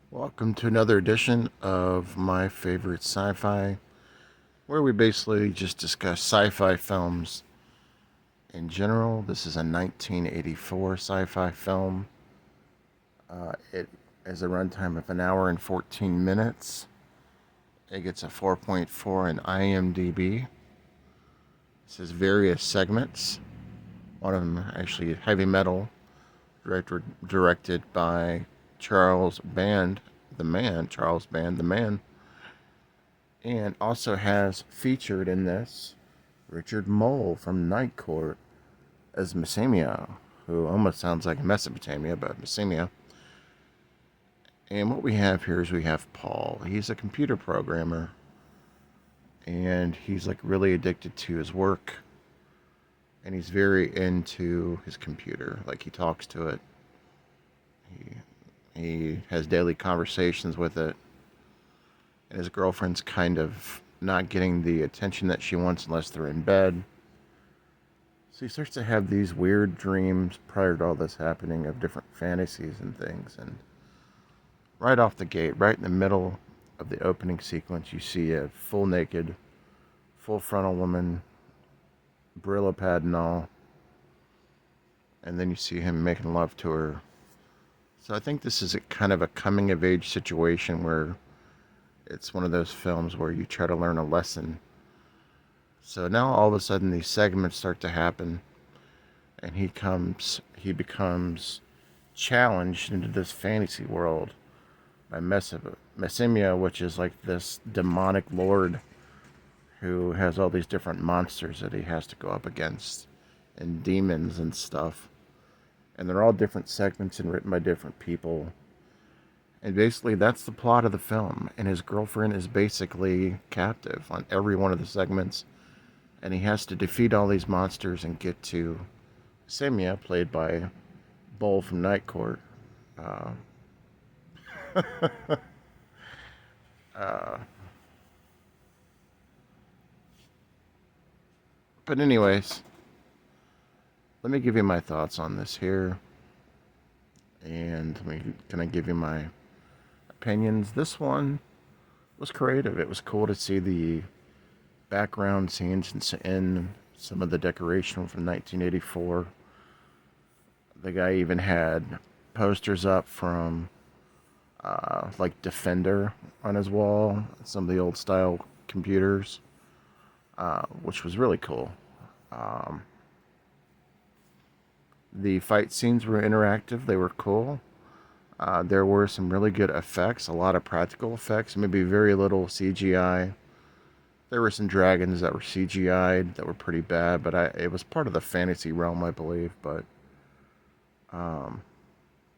Welcome to another edition of my favorite sci-fi, where we basically just discuss sci-fi films in general. This is a 1984 sci-fi film. It has a runtime of an hour and 14 minutes. It gets a 4.4 in IMDb. It says various segments. One of them actually heavy metal, directed by Charles Band, the Man, Charles Band, the Man, and also has featured in this Richard Moll from Night Court as Mestema, who almost sounds like Mesopotamia, but Mestema. And what we have here is we have Paul. He's a computer programmer, and he's like really addicted to his work, and he's very into his computer. Like he talks to it. He has daily conversations with it, and his girlfriend's kind of not getting the attention that she wants unless they're in bed. So he starts to have these weird dreams prior to all this happening of different fantasies and things. And right off the gate, right in the middle of the opening sequence, you see a full naked, full frontal woman, Brillo pad and all. And then you see him making love to her. So I think this is a kind of a coming of age situation where it's one of those films where you try to learn a lesson. So now all of a sudden these segments start to happen, and he becomes challenged into this fantasy world by Mestema, which is like this demonic lord who has all these different monsters that he has to go up against, and demons and stuff. And they're all different segments and written by different people. And basically, that's the plot of the film. And his girlfriend is basically captive on every one of the segments. And he has to defeat all these monsters and get to Semia, played by Bull from Night Court. Uh, uh, but anyways, let me give you my thoughts on this here. And can I give you my opinions? This one was creative. It was cool to see the background scenes in some of the decoration from 1984. The guy even had posters up from like Defender on his wall, some of the old style computers, which was really cool. Um, the fight scenes were interactive. They were cool. There were some really good effects, a lot of practical effects, maybe very little CGI. There were some dragons that were CGI'd that were pretty bad, but it was part of the fantasy realm, I believe. But um,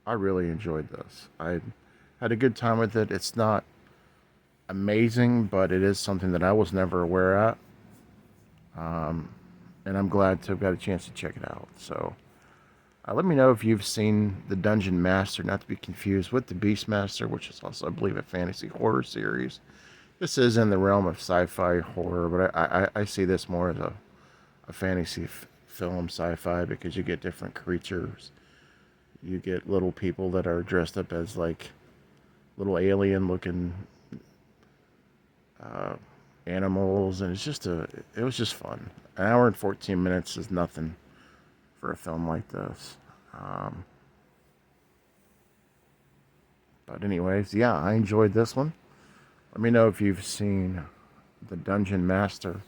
I really enjoyed this. I had a good time with it. It's not amazing, but it is something that I was never aware of. And I'm glad to have got a chance to check it out. So let me know if you've seen the Dungeonmaster, not to be confused with the Beastmaster, which is also, I believe, a fantasy horror series. This is in the realm of sci-fi horror, but I see this more as a fantasy film sci-fi, because you get different creatures. You get little people that are dressed up as like little alien-looking animals, and it was just fun. An hour and 14 minutes is nothing for a film like this. But anyways, yeah, I enjoyed this one. Let me know if you've seen the Dungeonmaster.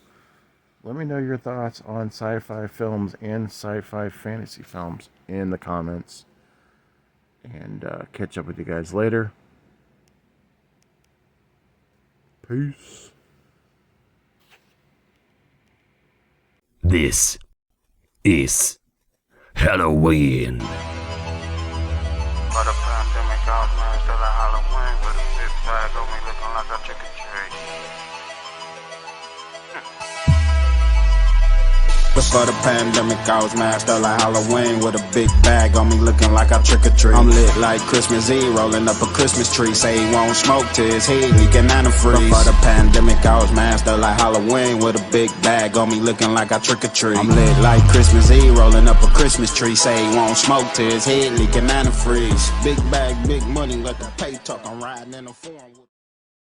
Let me know your thoughts on sci-fi films and sci-fi fantasy films in the comments. And catch up with you guys later. Peace. This is Halloween. But the pandemic out, man, still a Halloween with a big bag on me looking like a trick or treat. Before the pandemic, I was masked up like Halloween with a big bag on me looking like I trick or treat. I'm lit like Christmas Eve, rolling up a Christmas tree. Say he won't smoke till his heat leaking antifreeze. Before the pandemic, I was masked up like Halloween with a big bag on me looking like I trick or treat. I'm lit like Christmas Eve, rolling up a Christmas tree. Say he won't smoke till his head leaking antifreeze. Big bag, big money, let that pay talk. I'm riding in a foreign.